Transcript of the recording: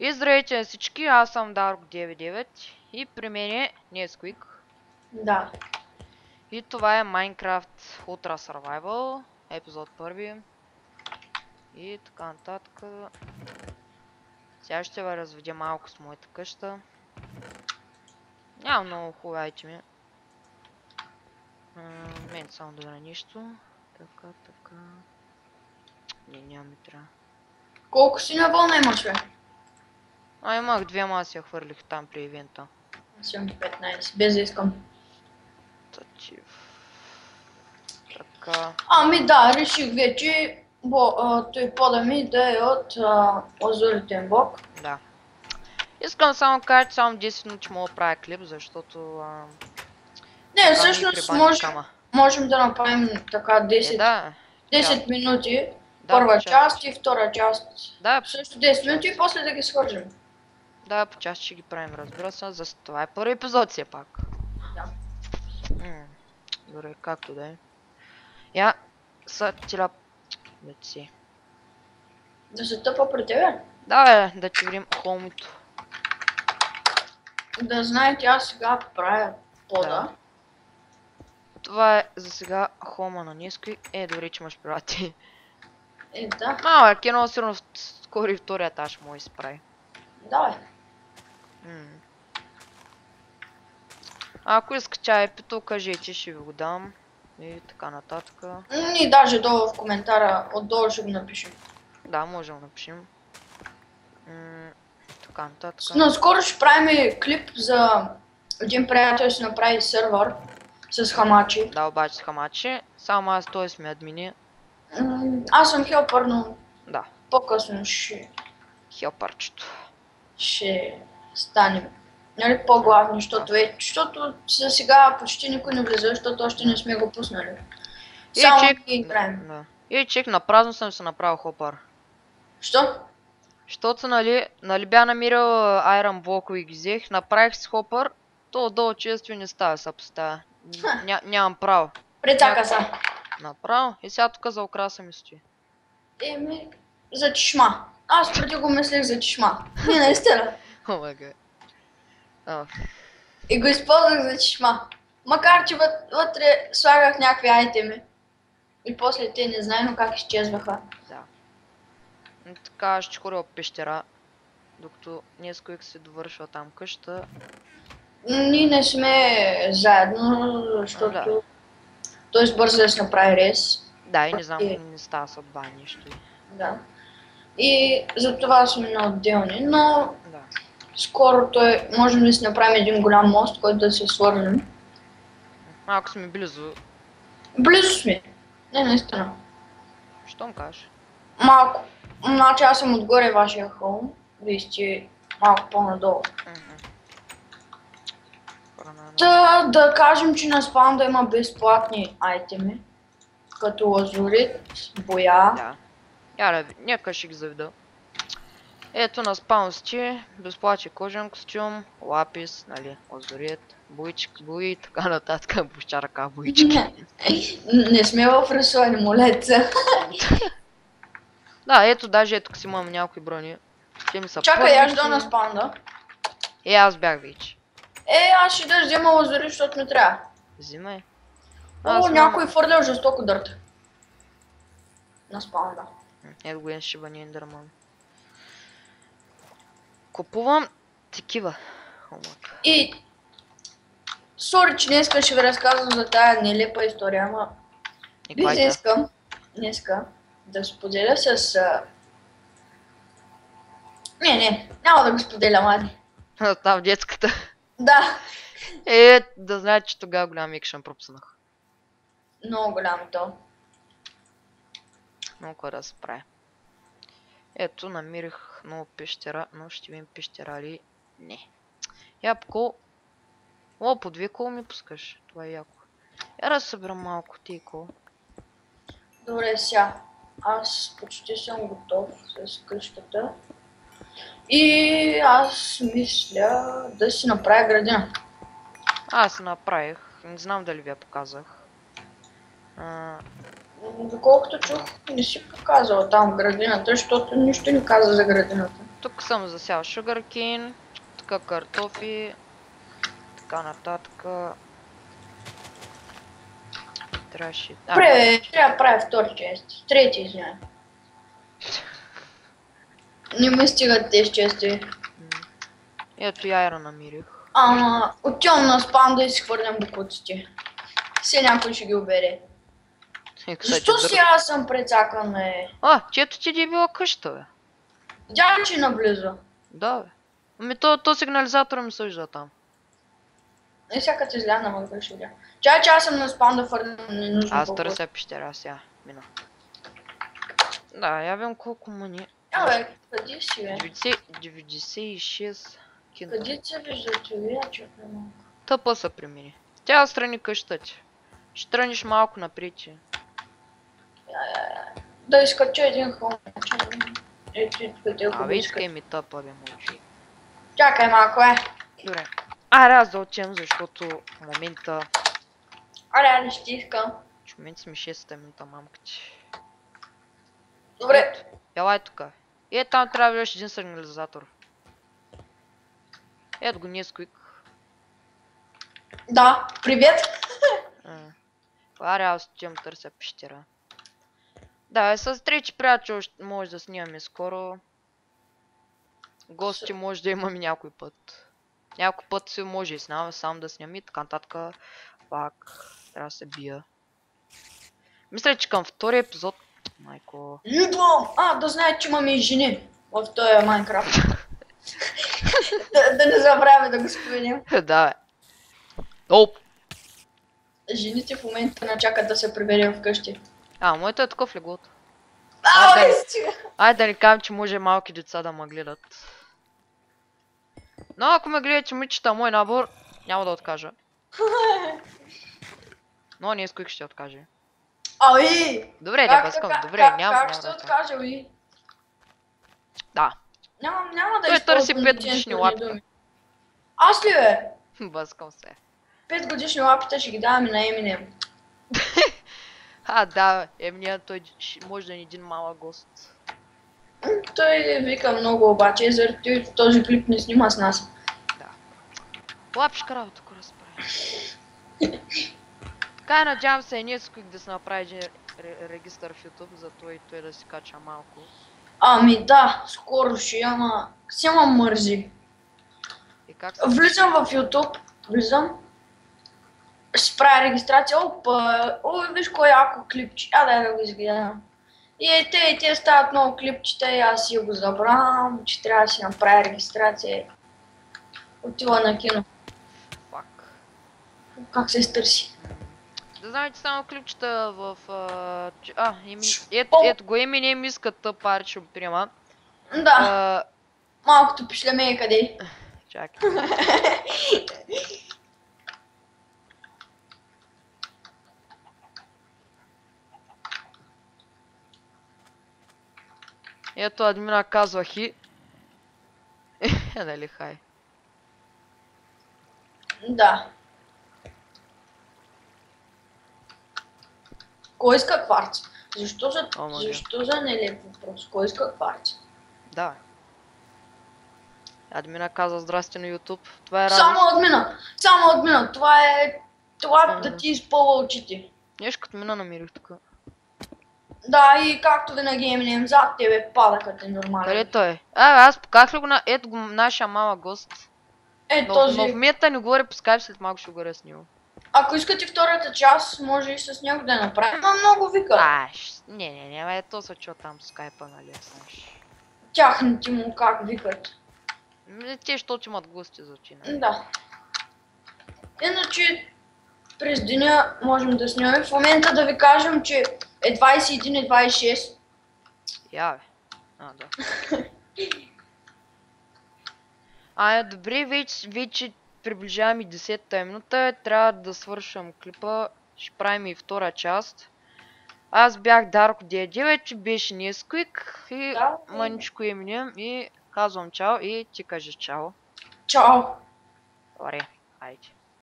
И здравейте на всички, аз съм Dark99 и при мен е Nesquik. Да. И това е Minecraft Ultra Survival, епизод 1. И така нататък. Сега ще ви разведя малко с моята къща. Няма много хубави айтеми. Мен само да на нищо. Така. Не, няма ми трябва. Колко си на вълна имаш, бе? Имах две маси, я хвърлих там при ивента. Аз имам 15, без да искам. Така. Ами да, реших вече той пода ми да е от Лазуритен блок. Да. Искам само да кажа, че само 10 минути мога да правя клип, защото... Не, всъщност можем да направим така 10 минути, първа част и втора част. Да, също 10 минути и после да ги свържем. Да, по част ще ги правим, разбира се, за това е първи епизод все пак. Да. Добре, както да е. Я са тила... Да ти си. Да се тъпа при тебе? Да бе, да ти видим хомито. Да знаете, аз сега правя пода. Да. Това е за сега хома на Nesquik. Добре, че имаш прати. Да. Малък, едно сигурно скоро и втория етаж може да се прави. Да бе. Ако иска чай пито, кажете, ще ви го дам. И така нататък. И даже долу в коментара, отдолу ще го напишем. Да, можем да напишем. Така нататък. Наскоро ще правим клип за един приятел си направи сервер с хамачи. Да, обаче с хамачи. Само аз той сме админи. Аз съм хелпър, но да. По-късно ще... Хелпърчето. Ще станем. Нали по-главни, защото за сега почти никой не влиза, защото още не сме го пуснали. Само ги играем. Да. И чек, на празно съм се направил хопър. Що? Щото нали бях намирал Iron Block и ги взех, направих си хопър, то отдолу често не става, се поставя. Нямам право. Прецака са. Направо и сега тук за украса ми стои. Еми, за чешма. Аз преди го мислех за чешма. Не, наистина. И го използвах за чешма. Макар че вътре слагах някакви айтеми. И после те не знаем как изчезваха. Да. Така ще ходя в пещера, докато Nesquik се довършва там къща. Ние не сме заедно, защото той бързо да се направи рез. Да, и не знам, не става съдба нещо. Да. И за това сме на отделни, но скоро можем да си направим един голям мост, който да се свържем. Малко сме близо. Близо сме. Не, наистина. Що му кажеш? Малко. Значи аз съм отгоре вашия холм, вие сте малко по-надолу. Да кажем, че на спаунда има безплатни айтеми, като лазурит, боя. Да. Нека ще ги заведа. Ето на спаунсти, безплатен кожен костюм, лапис, нали, лазурит, бои и така нататък, буща ръка, боички. Не сме в рисуване, молеца. Да, ето даже ето си имам някои брони. Чакай, аз дойда на спаунда. Аз бях вече. Аз ще да взема лазурит, защото ми трябва. Взимай. Някой фърлял жестоко дърта. На спаунда. Ето го ще бъде ендърман. Купувам такива. И... Сори, че днеска ще ви разказвам за тая нелепа история, ама... Бих искам днеска да споделя с... Не, няма да го споделям, ади. Там в детската. Да. Да знаете, че тогава голям екшен пропуснах. Много голям то. Много кой да се прави. Ето, намирих много пещера, но ще видим пещера ли? Не. Ябко. По две кола ми пускаш. Това е яко. Да съберам малко тия кола. Добре, сега. Аз почти съм готов с къщата. И аз мисля да си направя градина. Аз направих. Не знам дали ви я показах. Доколкото чух, не си показала там градината, защото нищо не каза за градината. Тук съм засял sugarcane, тук картофи, така нататък. Трябваше... Добре, трябва да правя втори части. Трети, извиня. Не ме стигат тези части. Ето яйра намирих. Ама, отивам на спам да изхвърлям букуците. Все някой ще ги обере. Защо сега съм прецакан, бе? Чето ти е била къща, бе. Видя, че наблизо. Да, бе. Ами то сигнализатора ми съжда там. Не сега ти излязна, мога да ще видя. Чай, че аз съм на спам да фърлям ненужно. Аз търся пещера сега. Мина. Да, я вим колко мъни. Абе, къде си, бе? 96 кинта. Къде се вижда човече? Тъпа са при мене. Тя страни къща ти. Ще тръгнеш малко напред. Да изкача един хълм. Абе, искай ми тъпа, бе, мълчи. Чакай малко, Добре. Аре, аз да отчем, защото в момента... Аре, ще искам. В момента сме 6-та минута, мамка ти. Добре. Елай тука. Там трябва да видиш един сигнализатор. Ето го Несквик. Да, привет. Аре, аз отивам търся пещера. Да, с трети приятел може да снимаме скоро. Гости може да имаме някой път. Някой път си може и сам да снимаме и така нататък. Пак трябва да се бия. Мисля, че към втори епизод... Майко... Идвам! Да знаят, че имаме и жени в този Майнкрафт. Да не забравяме да го споменим. Да, бе. Оп! Жените в момента не чакат да се приберем вкъщи. Моето е такъв леглото. Стига! Айде да ни кажем, че може малки деца да ме гледат. Но ако ме гледате момичета мой набор, няма да откажа. Но не исках ще откаже. Добре, да бъскам, добре, няма как ще откажа, уи? Да. Няма да той търси използвам 5 годишни лапи. Аз ли, бе? Бъскам се. 5 годишни лапите ще ги даваме на Еминем. Да, Еминем той може да е един малък гост. Той вика много обаче, заради този клип не снима с нас. Да. Лапишка работа, ако разправиш. Така надявам се и Несквик да се направи един регистър в YouTube, зато и той да си кача малко. Ами да, скоро ще ама... Сема мързи. Влизам в YouTube, ще правя регистрация, виж кой яко клипче, да го изгледам. И те стават много клипчета и аз си го забравям, че трябва да си направя регистрация. Отива на кино. Как се изтърси? Да знаете само клипчета в... ето го Eminem иска тъп пари, ще го приема. Да. Малкото пишлеме е къде. Чакай. Ето админа казва хи. Нали хай. Да. Кой иска кварц? Защо за нелеп въпрос? Кой иска кварц? Да. Админа казва здрасти на YouTube. Това е Само админа. Това да ти изпълва очите. Нещо като мина намерих тук. Да, и както винаги Еминем зад тебе пада като е нормално. Къде той е? Аз поках ли го на... Ето го нашия малък гост. Но в момента не говори по скайп, след малко ще говоря с него. Ако искате втората част, може и с него да направим, но много вика. Не, то се чува там по скайпа, нали, знаеш. Тяхните му как викат. Те, защото имат гости за очи. Да. Иначе през деня можем да снимаме. В момента да ви кажем, че е 21 и 26. Да. Добре, вече приближаваме 10-та минута. Трябва да свършам клипа. Ще правим и втора част. Аз бях Дарко 99, беше Несквик и мъничко Еминем и казвам чао и ти кажеш чао. Чао. Добре, айде.